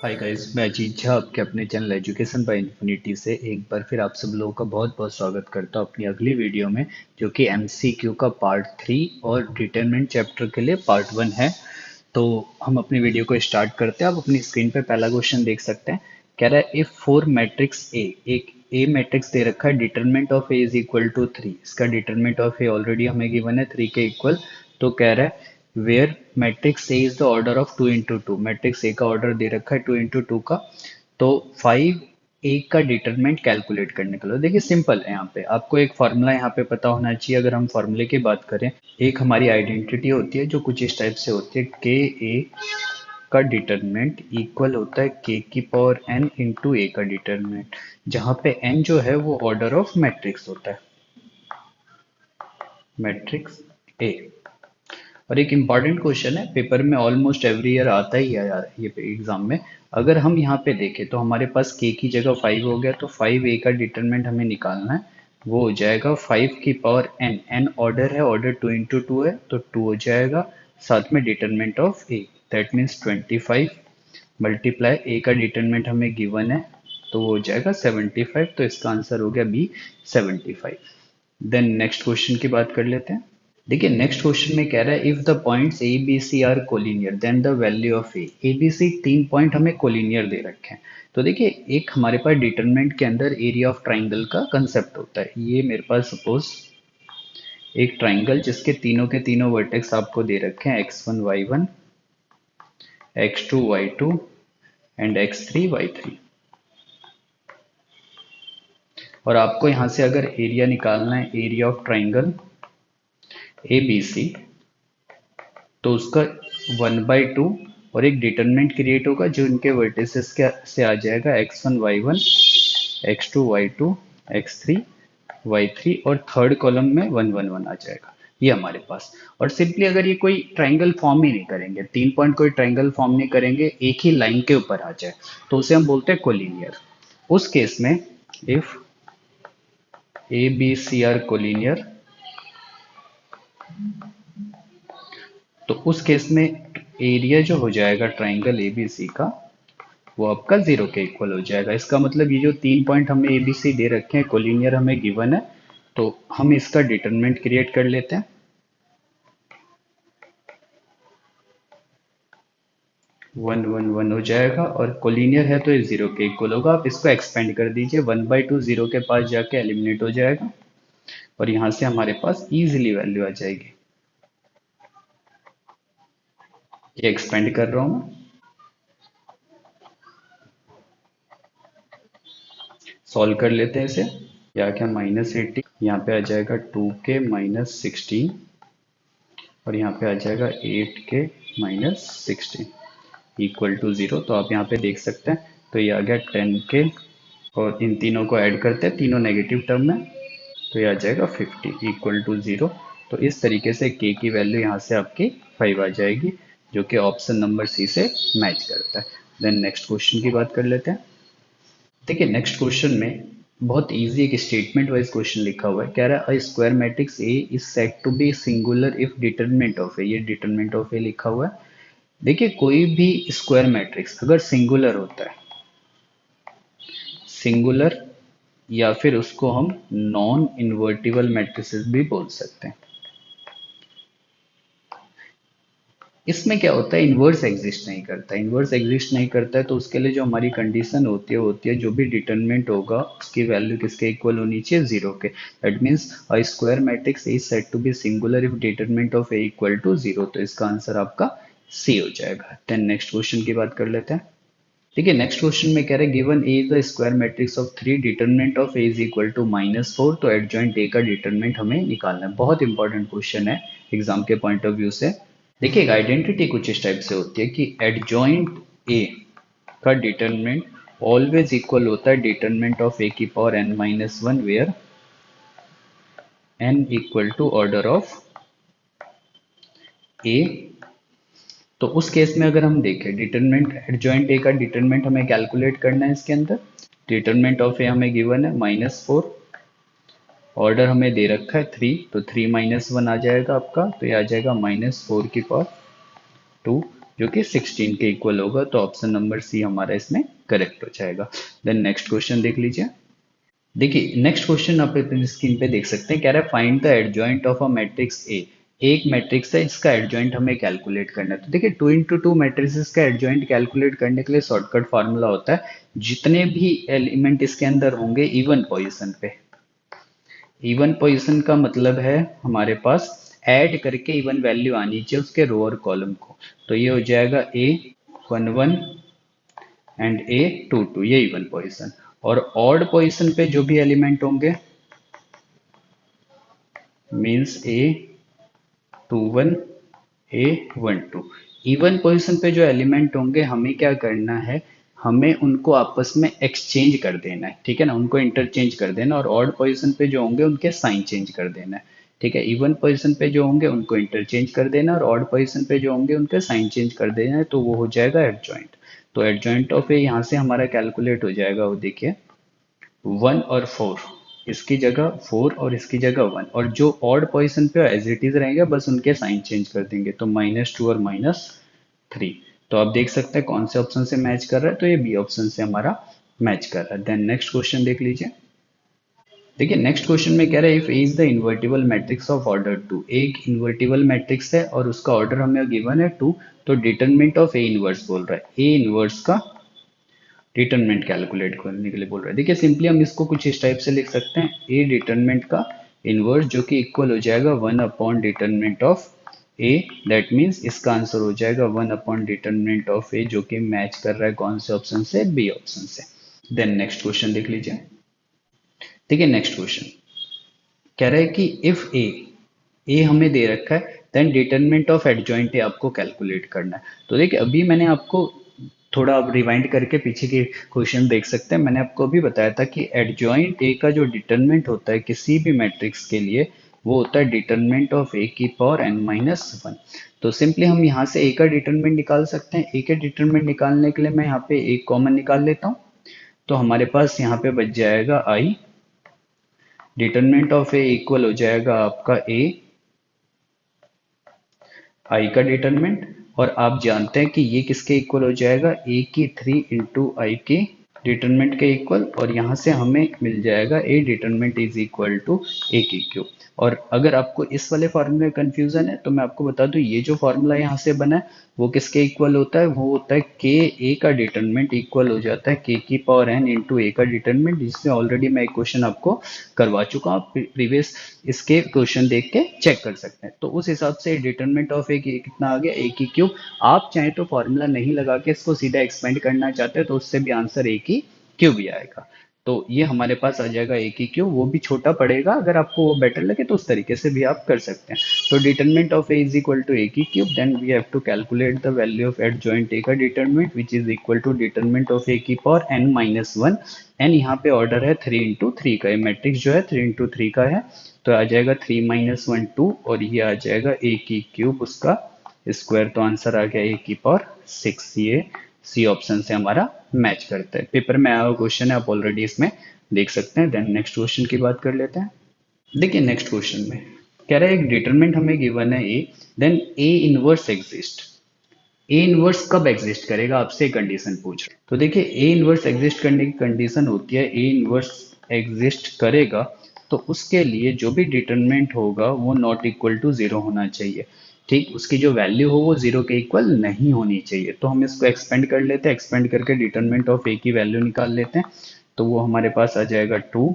Hi guys, मैं अजीत झा आपके अपने चैनल एजुकेशन बाय इन्फिनिटी से एक बार फिर आप सब लोगों का बहुत बहुत स्वागत करता हूँ अपनी अगली वीडियो में, जो कि एमसीक्यू का पार्ट 3 और डिटरमिनेंट चैप्टर के लिए पार्ट 1 है। तो हम अपनी वीडियो को स्टार्ट करते हैं। आप अपनी स्क्रीन पे पहला क्वेश्चन देख सकते हैं। कह रहा है इफ फोर मैट्रिक्स ए, एक ए मैट्रिक्स दे रखा है, determinant of A is equal to 3। इसका डिटरमिनेंट ऑफ ए ऑलरेडी हमें गिवन है 3 के इक्वल। तो कह रहा है where matrix A is the order of 2 into 2। Matrix A का ऑर्डर दे रखा है 2 into 2 का। तो 5 ए का डिटरमिनेंट कैलकुलेट करने के लिए देखिए सिंपल है। यहाँ पे आपको एक फॉर्मूला यहाँ पे पता होना चाहिए। अगर हम फॉर्मूले की बात करें, एक हमारी आइडेंटिटी होती है जो कुछ इस टाइप से होती है, के ए का डिटरमिनेंट इक्वल होता है के की पावर एन इंटू ए का डिटरमिनेंट, जहाँ पे एन जो है वो ऑर्डर ऑफ मैट्रिक्स होता है, मैट्रिक्स ए। और एक इम्पॉर्टेंट क्वेश्चन है, पेपर में ऑलमोस्ट एवरी ईयर आता ही है यार ये एग्जाम में। अगर हम यहाँ पे देखें तो हमारे पास के की जगह 5 हो गया, तो 5 ए का डिटरमिनेंट हमें निकालना है। वो हो जाएगा 5 की पावर एन, एन ऑर्डर है, ऑर्डर 2 into 2 है तो 2 हो जाएगा, साथ में determinant of a, that means 25 multiply a का डिटरमिनेंट हमें गिवन है तो वो हो जाएगा 75। तो इसका आंसर हो गया बी, 75। देन नेक्स्ट क्वेश्चन की बात कर लेते हैं। देखिए नेक्स्ट क्वेश्चन में कह रहा है if the points A B C are collinear then the value of A B C, 3 point हमें कोलिनियर दे रखे हैं। तो देखिए एक हमारे पास डिटरमिनेंट के अंदर एरिया ऑफ ट्राइंगल का कंसेप्ट होता है। ये मेरे पास सपोज एक ट्राइंगल जिसके तीनों के तीनों वर्टेक्स आपको दे रखे हैं, x1 y1, x2 y2 and x3 y3। और आपको यहाँ से अगर एरिया निकालना है, area of triangle A B C, तो उसका 1/2 और एक डिटरमिनेंट क्रिएट होगा जो इनके वर्टिसेस के से आ जाएगा, x1 y1, x2 y2, x3 y3, और थर्ड कॉलम में 1 1 1 आ जाएगा। ये हमारे पास। और सिंपली अगर ये कोई ट्राइंगल फॉर्म ही नहीं करेंगे, 3 पॉइंट कोई ट्राइंगल फॉर्म नहीं करेंगे, एक ही लाइन के ऊपर आ जाए, तो उसे हम बोलते हैं कोलिनियर। उस केस में if A B C are collinear, तो उस केस में एरिया जो हो जाएगा ट्राइंगल एबीसी का, वो आपका 0 के इक्वल हो जाएगा। इसका मतलब ये जो 3 पॉइंट हमें एबीसी दे रखे हैं, कोलिनियर हमें गिवन है, तो हम इसका डिटरमिनेंट क्रिएट कर लेते हैं। 1 1 1 हो जाएगा, और कोलिनियर है तो ये 0 के इक्वल होगा। आप इसको एक्सपेंड कर दीजिए, 1/2 0 के पास जाके एलिमिनेट हो जाएगा, और यहाँ से हमारे पास इजीली वैल्यू आ जाएगी। ये एक्सपेंड कर रहा हूँ, सॉल्व कर लेते हैं इसे। या क्या, -80, यहाँ पे आ जाएगा 2k-16, और यहाँ पे आ जाएगा 8k-16 इक्वल टू 0। तो आप यहाँ पे देख सकते हैं, तो ये आ गया 10k, और इन तीनों को ऐड करते हैं, तीनों नेगेटिव टर्म में, तो ये आ जाएगा 50 इक्वल टू 0। तो इस तरीके से k की वैल्यू यहाँ से आपकी 5 आ जाएगी, जो कि ऑप्शन नंबर सी से मैच करता है। देन नेक्स्ट क्वेश्चन की बात कर लेते हैं। देखिए नेक्स्ट क्वेश्चन में बहुत इजी एक स्टेटमेंट वाइज क्वेश्चन लिखा हुआ है। कह रहा है square matrix A is said to be singular if determinant of a, ये डिटरमिनेंट ऑफ ए लिखा हुआ है। देखिए कोई भी स्क्वायर मैट्रिक्स अगर सिंगुलर होता है, सिंगुलर, या फिर उसको हम नॉन इन्वर्टिबल मैट्रिसेस भी बोल सकते हैं। इसमें क्या होता है, इन्वर्स एग्जिस्ट नहीं करता। इन्वर्स एग्जिस्ट नहीं करता है तो उसके लिए जो हमारी कंडीशन होती है जो भी डिटरमिनेंट होगा उसकी वैल्यू किसके इक्वल होनी चाहिए, 0 के। That means a square matrix is said to be singular if determinant of A equal to 0। तो इसका आंसर आपका सी हो जाएगा। देन नेक्स्ट क्वेश्चन की बात कर लेते हैं। देखिए नेक्स्ट क्वेश्चन में कह रहे हैं given A is the square matrix of 3, determinant of A is equal to -4। तो एडजॉइंट ए का डिटरमिनेंट हमें निकालना है। बहुत इंपॉर्टेंट क्वेश्चन है एग्जाम के पॉइंट ऑफ व्यू से। देखिए एक आइडेंटिटी कुछ इस टाइप से होती है कि एडजॉइंट ए का डिटरमिनेंट ऑलवेज इक्वल होता है डिटरमिनेंट ऑफ ए की power n-1, where n equal to order of a. तो उस केस में अगर हम देखें, डिटरमिनेंट एडजॉइंट ए का डिटरमिनेंट हमें कैलकुलेट करना है। इसके अंदर डिटरमिनेंट ऑफ ए हमें गिवन है -4, ऑर्डर हमें दे रखा है 3, तो 3 - 1 आ जाएगा आपका, तो ये आ जाएगा -4 की पावर 2। जो कि 16 के इक्वल होगा, तो ऑप्शन नंबर सी हमारा इसमें करेक्ट हो जाएगा। देन नेक्स्ट क्वेश्चन देख लीजिए। देखिए नेक्स्ट क्वेश्चन आप अपनी स्क्रीन पे देख सकते हैं, कह रहा है find the adjoint of a matrix A. एक मैट्रिक्स है, इसका एडजॉइंट हमें कैलकुलेट करना है। तो देखिए 2 into 2 मैट्रिसेस का एडजॉइंट कैलकुलेट करने के लिए शॉर्टकट फार्मूला होता है, जितने भी एलिमेंट इसके अंदर होंगे इवन पोजीशन पे। इवन पोजीशन का मतलब है हमारे पास ऐड करके इवन वैल्यू आनी चाहिए उसके रो और कॉलम को। तो ये हो जाएगा ए 1 1 एंड ए 2 2, ये इवन पोजीशन। और ऑड पोजीशन पे जो भी एलिमेंट होंगे मीन्स ए 2 1 ए 1 2। इवन पोजीशन पे जो एलिमेंट होंगे हमें क्या करना है, हमें उनको आपस में एक्सचेंज कर देना है, ठीक है ना, उनको इंटरचेंज कर देना। और ऑड पोजीशन पे जो होंगे उनके साइन चेंज कर देना है, ठीक है। इवन पोजीशन पे जो होंगे उनको इंटरचेंज कर देना, और ऑड पोजीशन पे जो होंगे उनके साइन चेंज कर देना है, तो वो हो जाएगा एडजॉइंट। तो एडजॉइंट ऑफ ए यहाँ से हमारा कैलकुलेट हो जाएगा, वो देखिए 1 और 4, इसकी जगह 4 और इसकी जगह 1, और जो ऑड पोजीशन पे एज इट इज रहेंगे बस उनके साइन चेंज कर देंगे, तो -2 और -3। तो आप देख सकते हैं कौन से ऑप्शन से मैच कर रहा है, तो ये बी ऑप्शन से हमारा मैच कर रहा है। देन नेक्स्ट क्वेश्चन देख लीजिए। देखिए नेक्स्ट क्वेश्चन में कह रहा है if a is the invertible matrix of order 2। एक इन्वर्टिबल मैट्रिक्स है और उसका ऑर्डर हमें गिवन है 2, तो डिटरमिनेंट ऑफ ए इनवर्स बोल रहा है, ए इनवर्स का डिटरमिनेंट कैलकुलेट करने के लिए बोल रहा है। देखिए सिंपली हम इसको कुछ इस टाइप से लिख सकते हैं, ए डिटरमिनेंट का इनवर्स जो कि इक्वल हो जाएगा 1 upon determinant of a. That means इसका आंसर हो जाएगा 1 अपॉन डिटरमिनेंट ऑफ ए, जो कि मैच कर रहा है कौन से ऑप्शन से, बी ऑप्शन से। देन नेक्स्ट क्वेश्चन देख लीजिए। देखिए नेक्स्ट क्वेश्चन कह रहा है कि इफ ए, ए हमें दे रखा है, then determinant of adjoint A आपको कैलकुलेट करना है। तो देखिए अभी मैंने आपको थोड़ा आप रिवाइंड करके पीछे के क्वेश्चन देख सकते हैं, मैंने आपको अभी बताया था कि एडजॉइंट ए का जो डिटरमिनेंट होता है किसी भी मैट्रिक्स के लिए, वो होता है डिटरमिनेंट ऑफ ए की पावर n-1। तो सिंपली हम यहाँ से ए का डिटरमिनेंट निकाल सकते हैं। ए के डिटरमिनेंट निकालने के लिए मैं यहाँ पे एक कॉमन निकाल लेता हूँ, तो हमारे पास यहाँ पे बच जाएगा आई। डिटरमिनेंट ऑफ ए इक्वल हो जाएगा आपका ए आई का डिटरमिनेंट, और आप जानते हैं कि ये किसके इक्वल हो जाएगा, ए की 3 इंटू आई के डिटरमिनेंट के इक्वल, और यहाँ से हमें मिल जाएगा ए determinant is equal to a की क्यूब। और अगर आपको इस वाले फॉर्मूले में कंफ्यूजन है तो मैं आपको बता दूं, ये जो फॉर्मूला यहाँ से बना है वो किसके इक्वल होता है, वो होता है के ए का डिटरमिनेंट इक्वल हो जाता है के की पावर एन इंटू ए का डिटरमिनेंट, जिससे ऑलरेडी मैं एक क्वेश्चन आपको करवा चुका हूँ, आप प्रीवियस इसके क्वेश्चन देख के चेक कर सकते हैं। तो उस हिसाब से डिटरमिनेंट ऑफ ए कितना आ गया, ए की क्यूब। आप चाहे तो फॉर्मूला नहीं लगा के इसको सीधा एक्सपेंड करना चाहते हैं तो उससे भी आंसर ए की क्यूब ही आएगा। तो ये हमारे पास आ जाएगा ए की क्यूब, वो भी छोटा पड़ेगा, अगर आपको वो बेटर लगे तो उस तरीके से भी आप कर सकते हैं। तो determinant of A is equal to a की cube, then we have to calculate the value of adjoint a का determinant which is equal to determinant of a की पावर n-1। एन यहाँ पे ऑर्डर है 3 into 3 का, ये matrix जो है 3 into 3 का है, तो आ जाएगा 3 - 1 2, और ये आ जाएगा ए की क्यूब उसका स्क्वायर, तो आंसर आ गया ए की पावर 6। ये सी ऑप्शन से हमारा मैच करता है, पेपर में आया हुआ क्वेश्चन है, आप ऑलरेडी इसमें देख सकते हैं। देन नेक्स्ट क्वेश्चन की बात कर लेते हैं। देखिए नेक्स्ट क्वेश्चन में कह रहा है एक डिटरमिनेंट हमें गिवन है a, then a inverse exist. A inverse कब एग्जिस्ट करेगा, आपसे कंडीशन पूछ रहे हैं। तो देखिए ए इनवर्स एग्जिस्ट करने की कंडीशन होती है, ए इनवर्स एग्जिस्ट करेगा तो उसके लिए जो भी डिटरमिनेंट होगा वो नॉट इक्वल टू जीरो होना चाहिए, ठीक, उसकी जो वैल्यू हो वो जीरो के इक्वल नहीं होनी चाहिए। तो हम इसको एक्सपेंड कर लेते हैं, एक्सपेंड करके डिटरमिनेंट ऑफ ए की वैल्यू निकाल लेते हैं, तो वो हमारे पास आ जाएगा 2,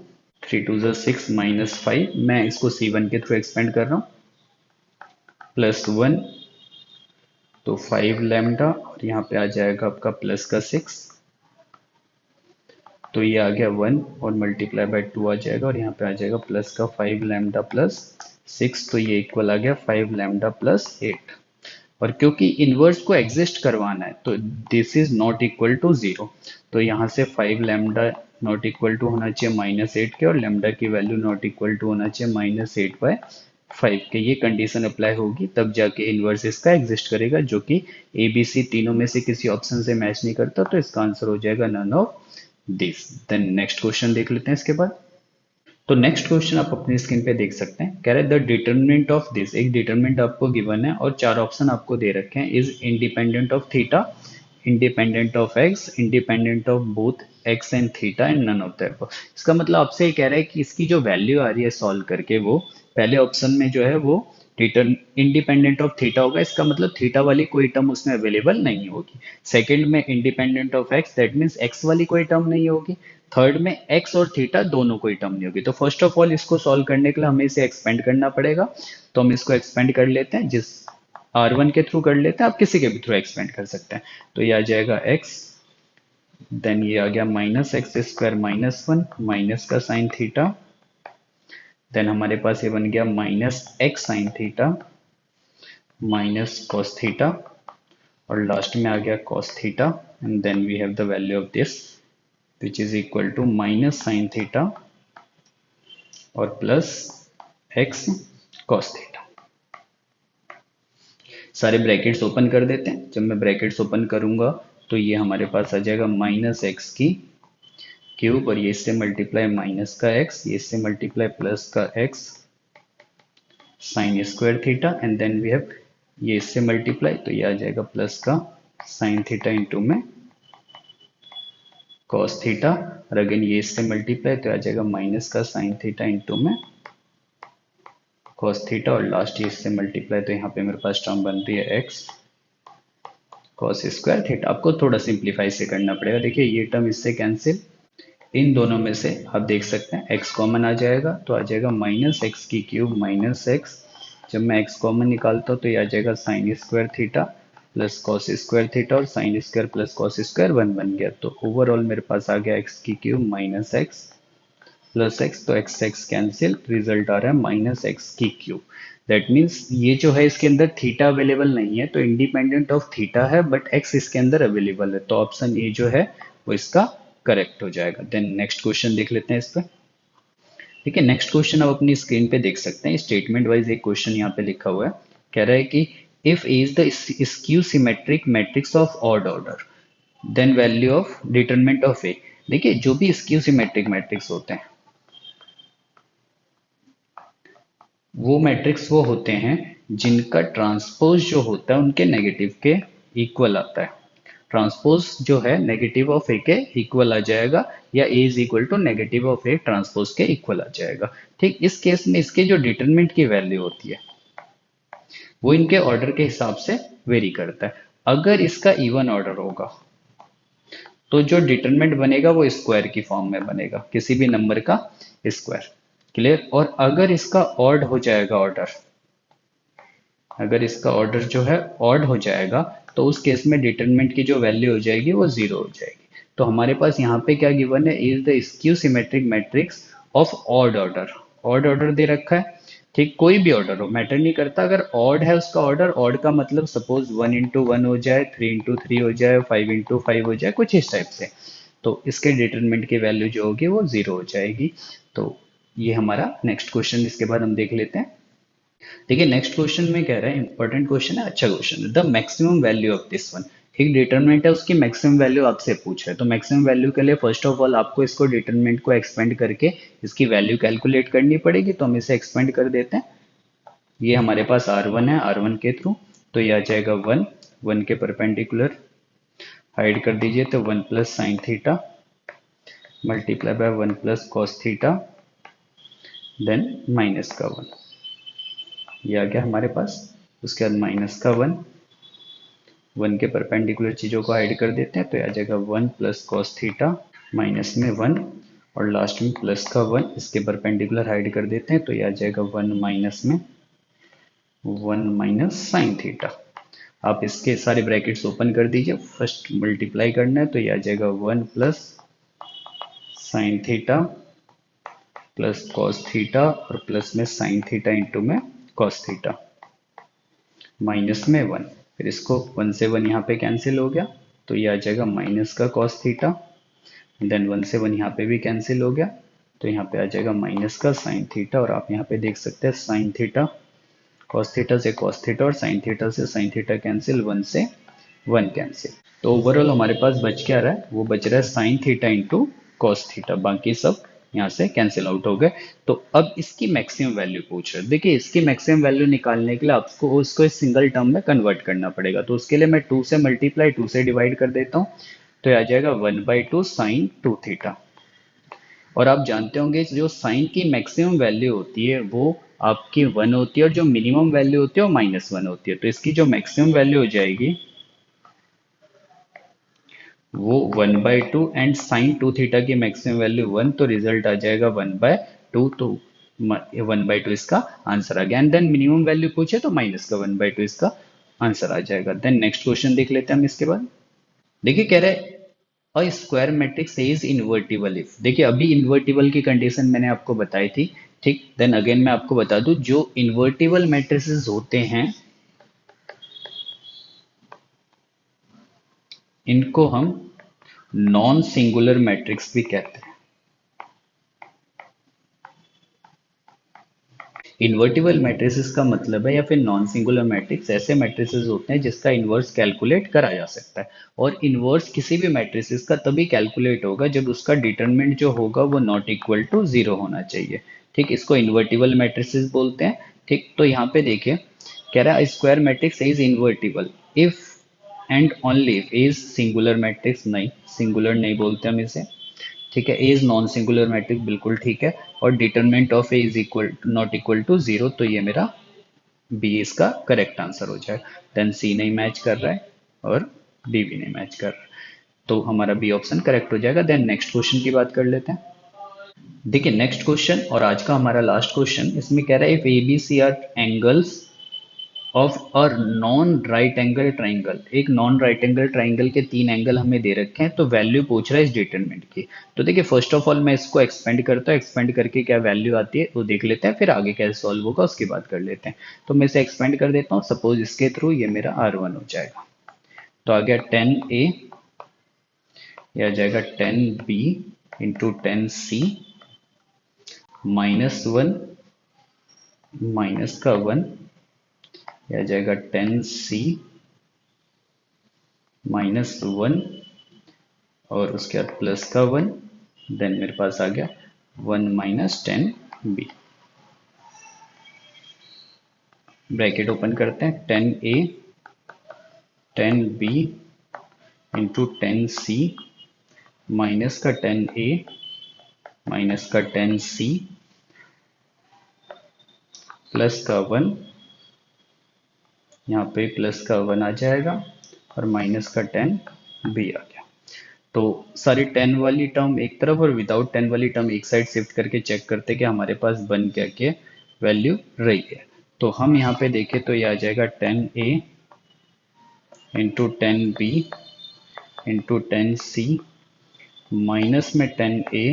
3 × 2 = 6 -5, मैं इसको C1 के थ्रू एक्सपेंड कर रहा हूँ, +1, तो 5 लैम्डा, और यहाँ पे आ जाएगा आपका प्लस का 6, तो ये आ गया 1, और मल्टीप्लाई बाय 2 आ जाएगा, और यहाँ पे आ जाएगा प्लस का 5 लैम्डा प्लस 6, तो ये इक्वल आ गया 5 लैम्डा प्लस 8। और क्योंकि इनवर्स को एग्जिस्ट करवाना है तो this is not equal to zero, तो यहाँ से 5 लैम्डा नॉट इक्वल टू होना चाहिए -8 के, और लैम्डा की वैल्यू नॉट इक्वल टू होना चाहिए -8/5 के। ये कंडीशन अप्लाई होगी तब जाके इनवर्स इसका एग्जिस्ट करेगा, जो कि ए बी सी तीनों में से किसी ऑप्शन से मैच नहीं करता, तो इसका आंसर हो जाएगा none of this. Then next question देख लेते हैं इसके बाद। तो नेक्स्ट क्वेश्चन आप अपनी स्क्रीन पे देख सकते हैं, कह रहे द डिटरमिनेंट ऑफ दिस, एक डिटरमिनेंट आपको गिवन है और चार ऑप्शन आपको दे रखे हैं, is independent of theta, independent of X, independent of both X and theta and none of the above. इसका मतलब आपसे ये कह रहा है कि इसकी जो वैल्यू आ रही है सॉल्व करके, वो पहले ऑप्शन में जो है वो इंडिपेंडेंट ऑफ थीटा होगा, इसका मतलब थीटा वाली कोई टर्म उसमें अवेलेबल नहीं होगी। सेकंड में independent of x, that means x वाली कोई टर्म नहीं होगी। थर्ड में एक्स और थीटा दोनों कोई टर्म नहीं होगी। तो फर्स्ट ऑफ ऑल इसको सॉल्व करने के लिए हमें इसे एक्सपेंड करना पड़ेगा, तो हम इसको एक्सपेंड कर लेते हैं, जिस R1 के थ्रू कर लेते हैं, आप किसी के भी थ्रू एक्सपेंड कर सकते हैं। तो ये आ जाएगा x, देन ये आ गया minus X square minus one, minus का साइन थीटा, देन हमारे पास ये बन गया minus X sine theta minus cos theta, और लास्ट में आ गया cos theta, and then we have the value of this which is equal to minus sine theta और प्लस एक्स कॉस थीटा। सारे ब्रैकेट्स ओपन कर देते हैं। जब मैं ब्रैकेट्स ओपन करूंगा तो ये हमारे पास आ जाएगा माइनस एक्स की क्यूब, और ये इससे मल्टीप्लाई माइनस का एक्स, ये इससे मल्टीप्लाई प्लस का X sine square theta, and then we have ये इससे मल्टीप्लाई, तो ये आ जाएगा प्लस का साइन थीटा इंटू में कॉस थीटा, और अगेन ये इससे मल्टीप्लाई, तो आ जाएगा माइनस का साइन थीटा इंटू में कॉस थीटा, और लास्ट ये इससे मल्टीप्लाई, तो यहाँ पे मेरे पास टर्म बन रही है एक्स कॉस स्क्वायर थीटा। आपको थोड़ा सिंप्लीफाई से करना पड़ेगा। देखिए ये टर्म इससे कैंसिल, इन दोनों में से आप देख सकते हैं x कॉमन आ जाएगा, तो आ जाएगा माइनस एक्स की क्यूब माइनस एक्स, जब मैं x कॉमन निकालता हूँ तो ये आ जाएगा sine square theta plus cos square theta, और sine square plus cos square one बन गया। तो ओवरऑल मेरे पास आ गया x की cube minus x plus x, तो एक्स एक्स कैंसिल, रिजल्ट आ रहा है माइनस एक्स की क्यूब। दैट मीन्स ये जो है इसके अंदर थीटा अवेलेबल नहीं है, तो इंडिपेंडेंट ऑफ थीटा है बट एक्स इसके अंदर अवेलेबल है, तो ऑप्शन ए जो है वो इसका करेक्ट हो जाएगा। देन नेक्स्ट क्वेश्चन देख लेते हैं इस पर। ठीक है, नेक्स्ट क्वेश्चन आप अपनी स्क्रीन पे देख सकते हैं, स्टेटमेंट वाइज एक क्वेश्चन यहाँ पे लिखा हुआ है, कह रहा है कि if a is the skew symmetric matrix of odd order then value of determinant of a. देखिए जो भी स्क्यू सिमेट्रिक मैट्रिक्स होते हैं वो मैट्रिक्स वो होते हैं जिनका ट्रांसपोज जो होता है उनके नेगेटिव के इक्वल आता है। ट्रांसपोज जो है नेगेटिव ऑफ ए के इक्वल आ जाएगा, या a is equal to negative of a transpose के इक्वल आ जाएगा। ठीक, इस केस में इसके जो डिटरमिनेंट की वैल्यू होती है वो इनके ऑर्डर के हिसाब से वेरी करता है। अगर इसका इवन ऑर्डर होगा तो जो डिटरमिनेंट बनेगा वो स्क्वायर की फॉर्म में बनेगा, किसी भी नंबर का स्क्वायर। क्लियर। और अगर इसका ऑड हो जाएगा ऑर्डर, अगर इसका ऑर्डर जो है ऑड हो जाएगा तो उस केस में डिटरमिनेंट की जो वैल्यू हो जाएगी वो जीरो हो जाएगी। तो हमारे पास यहाँ पे क्या गिवन है, is the skew symmetric matrix of odd order. Odd order दे रखा है, ठीक, कोई भी ऑर्डर हो मैटर नहीं करता, अगर ऑड है उसका ऑर्डर, ऑड का मतलब सपोज 1 into 1 हो जाए, 3 into 3 हो जाए, 5 into 5 हो जाए, कुछ इस टाइप से, तो इसके डिटरमिनेंट की वैल्यू जो होगी वो जीरो हो जाएगी। तो ये हमारा नेक्स्ट क्वेश्चन, इसके बाद हम देख लेते हैं। देखिए नेक्स्ट क्वेश्चन में कह रहा है, इंपॉर्टेंट क्वेश्चन है, अच्छा क्वेश्चन है, the maximum value of this one. एक डिटरमिनेंट है उसकी मैक्सिमम वैल्यू आपसे पूछ रहा है, तो मैक्सिमम वैल्यू के लिए फर्स्ट ऑफ ऑल आपको इसको डिटरमिनेंट को एक्सपेंड करके इसकी वैल्यू कैलकुलेट करनी पड़ेगी, तो हम इसे एक्सपेंड कर देते हैं। ये हमारे पास R1 है, R1 के थ्रू, तो ये आ जाएगा 1, 1 के परपेंडिकुलर हाइड कर दीजिए, तो 1 plus sine theta multiply by 1 plus cos theta, then minus का 1, ये आ गया हमारे पास। उसके बाद माइनस का 1, 1 के परपेंडिकुलर चीज़ों को हाइड कर देते हैं, तो ये आ जाएगा 1 प्लस कॉस थीटा माइनस में 1, और लास्ट में प्लस का 1, इसके परपेंडिकुलर हाइड कर देते हैं, तो ये आ जाएगा 1 माइनस में 1 माइनस साइन थीटा। आप इसके सारे ब्रैकेट्स ओपन कर दीजिए, फर्स्ट मल्टीप्लाई करना है, तो ये आ जाएगा 1 plus sine theta plus cos theta, और प्लस में साइन थीटा इंटू में कॉस थीटा माइनस में 1, फिर इसको 1 से 1 यहाँ पे कैंसिल हो गया, तो ये आ जाएगा माइनस का कॉस थीटा, देन 1 से 1 यहाँ पे भी कैंसिल हो गया, तो यहाँ पे आ जाएगा माइनस का साइन थीटा, और आप यहाँ पे देख सकते हैं साइन थीटा, कॉस थीटा से कॉस थीटा और साइन थीटा से साइन थीटा कैंसिल, 1 से 1 कैंसिल। तो ओवरऑल हमारे पास बच क्या रहा है, वो बच रहा है sign theta into cos theta, बाकी सब यहाँ से कैंसिल आउट हो गए। तो अब इसकी मैक्सिमम वैल्यू पूछ रहे हैं। देखिए इसकी मैक्सिमम वैल्यू निकालने के लिए आपको उसको इस सिंगल टर्म में कन्वर्ट करना पड़ेगा। तो उसके लिए मैं 2 से मल्टीप्लाई 2 से डिवाइड कर देता हूँ। तो ये आ जाएगा 1/2 साइन 2 थीटा। और आप जानते होंगे जो साइन की मैक्सिमम वैल्यू होती है वो आपकी 1 होती है, और जो मिनिमम वैल्यू होती है वो -1 होती है। तो इसकी जो मैक्सिमम वैल्यू हो जाएगी वो 1/2, एंड साइन 2 थीटा की मैक्सिमम वैल्यू 1, तो रिजल्ट आ जाएगा 1/2। तो 1/2 इसका आंसर आ गया। एंड देन मिनिमम वैल्यू पूछे तो माइनस का 1/2 इसका आंसर आ जाएगा। देन नेक्स्ट क्वेश्चन देख लेते हैं हम इसके बाद। देखिए कह रहे हैं अ square matrix is invertible if. देखिए अभी इन्वर्टिबल की कंडीशन मैंने आपको बताई थी, ठीक। देन अगेन मैं आपको बता दूं, जो इन्वर्टिबल मैट्रिसेस होते हैं इनको हम नॉन सिंगुलर मैट्रिक्स भी कहते हैं। इन्वर्टिबल मैट्रिसेस का मतलब है, या फिर नॉन सिंगुलर मैट्रिक्स ऐसे मैट्रिसेस होते हैं जिसका इन्वर्स कैलकुलेट करा जा सकता है। और इन्वर्स किसी भी मैट्रिसेस का तभी कैलकुलेट होगा जब उसका डिटरमिनेंट जो होगा वो नॉट इक्वल टू 0 होना चाहिए। ठीक, इसको इन्वर्टिबल मैट्रिसेस बोलते हैं। ठीक, तो यहाँ पे देखिए कह रहा है square matrix is invertible if and only if is singular matrix. नहीं, सिंगुलर नहीं बोलते हम इसे। ठीक है, A is non singular matrix, बिल्कुल ठीक है। और determinant of A is equal not equal to 0, तो ये मेरा बी इसका करेक्ट आंसर हो जाएगा। देन सी नहीं मैच कर रहा है और डी भी नहीं मैच कर रहा है, तो हमारा बी ऑप्शन करेक्ट हो जाएगा। देन नेक्स्ट क्वेश्चन की बात कर लेते हैं। देखिए नेक्स्ट क्वेश्चन और आज का हमारा लास्ट क्वेश्चन, इसमें कह रहा है if A B C are angles of a non right angle triangle. एक नॉन राइट एंगल ट्राइंगल के 3 एंगल हमें दे रखे हैं, तो वैल्यू पूछ रहा है इस डिटरमिनेंट की। तो देखिए फर्स्ट ऑफ ऑल मैं इसको एक्सपेंड करता हूँ, एक्सपेंड करके क्या वैल्यू आती है वो देख लेते हैं, फिर आगे कैसे सॉल्व होगा उसकी बात कर लेते हैं। तो मैं इसे एक्सपेंड कर देता हूँ, सपोज इसके थ्रू ये मेरा R1 हो जाएगा। तो आ गया 10A, यह आ जाएगा 10B इंटू 10C -1 माइनस का 1, यह आ जाएगा 10C -1 और उसके बाद प्लस का 1। देन मेरे पास आ गया 1 माइनस 10B। ब्रैकेट ओपन करते हैं, 10A 10B into 10C minus का 10A माइनस का 10C प्लस का 1, यहाँ पे प्लस का 1 आ जाएगा और माइनस का 10B आ गया। तो सारी 10 वाली टर्म एक तरफ और विदाउट 10 वाली टर्म एक साइड शिफ्ट करके चेक करते कि हमारे पास बन क्या के वैल्यू रही है। तो हम यहाँ पे देखें तो ये आ जाएगा 10A into 10B into 10C minus में 10A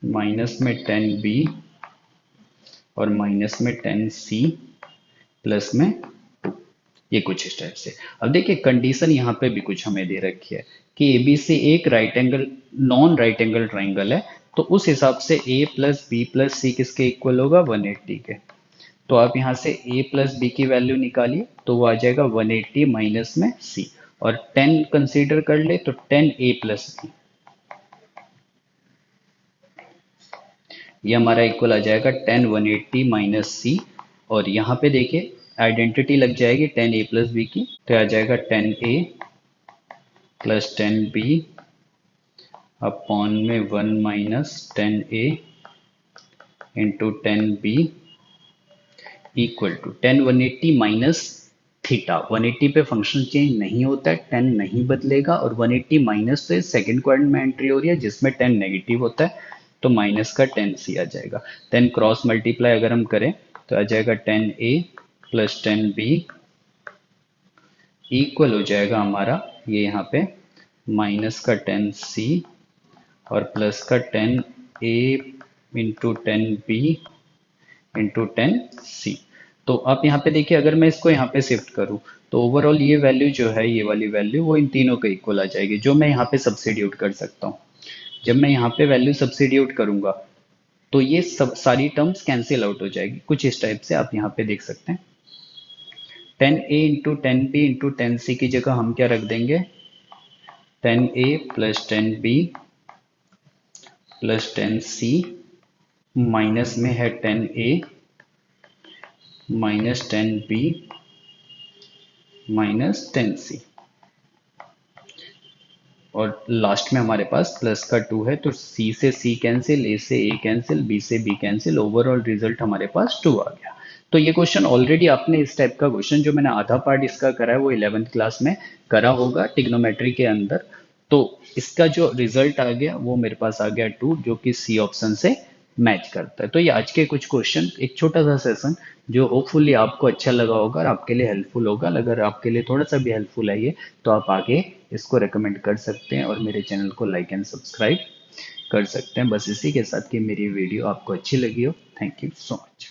माइनस में 10B और माइनस में 10C प्लस में 2। ये कुछ इस टाइप से। अब देखिए कंडीशन यहाँ पे भी कुछ हमें दे रखी है कि ABC एक right angle non right angle triangle है, तो उस हिसाब से A प्लस बी प्लस सी किसके इक्वल होगा, 180 के। तो आप यहाँ से A प्लस बी की वैल्यू निकालिए, तो वो आ जाएगा 180 माइनस में C, और 10 कंसीडर कर ले तो 10A प्लस बी, ये हमारा इक्वल आ जाएगा 10 180 माइनस सी। और यहाँ पे देखिए आइडेंटिटी लग जाएगी 10A प्लस बी की, तो आ जाएगा 10A प्लस 10B अपॉन में 1 minus 10A into 10B equal to 10 180 minus theta. 180 पे फंक्शन चेंज नहीं होता है, 10 नहीं बदलेगा, और 180 माइनस से सेकंड क्वाड्रेंट में एंट्री हो रही है जिसमें 10 नेगेटिव होता है, तो माइनस का 10C आ जाएगा। देन क्रॉस मल्टीप्लाई अगर हम करें तो आ जाएगा 10A प्लस 10B इक्वल हो जाएगा हमारा ये यहाँ पे माइनस का 10C और प्लस का 10A into 10B into 10C। तो आप यहाँ पे देखिए अगर मैं इसको यहाँ पे शिफ्ट करूँ तो ओवरऑल ये वैल्यू जो है, ये वाली वैल्यू वो इन तीनों के इक्वल आ जाएगी, जो मैं यहाँ पे सब्स्टिट्यूट कर सकता हूँ। जब मैं यहाँ पे वैल्यू सब्स्टिट्यूट करूंगा तो ये सब सारी टर्म्स कैंसिल आउट हो जाएगी, कुछ इस टाइप से आप यहाँ पे देख सकते हैं। 10A into 10B into 10C की जगह हम क्या रख देंगे, 10A plus 10B plus 10c minus में है 10a minus 10b minus 10c और लास्ट में हमारे पास प्लस का 2 है तो c से c कैंसिल, a से a कैंसिल, b से b कैंसिल, ओवरऑल रिजल्ट हमारे पास 2 आ गया। तो ये क्वेश्चन ऑलरेडी आपने इस टाइप का क्वेश्चन जो मैंने आधा पार्ट इसका करा है वो 11th क्लास में करा होगा ट्रिग्नोमेट्री के अंदर। तो इसका जो रिजल्ट आ गया वो मेरे पास आ गया 2 जो कि सी ऑप्शन से मैच करता है। तो ये आज के कुछ क्वेश्चन, एक छोटा सा सेशन जो होपफुली आपको अच्छा लगा होगा और आपके लिए हेल्पफुल होगा। अगर आपके लिए थोड़ा सा भी हेल्पफुल है ये तो आप आगे इसको रेकमेंड कर सकते हैं और मेरे चैनल को लाइक एंड सब्सक्राइब कर सकते हैं। बस इसी के साथ कि मेरी वीडियो आपको अच्छी लगी हो। Thank you so much.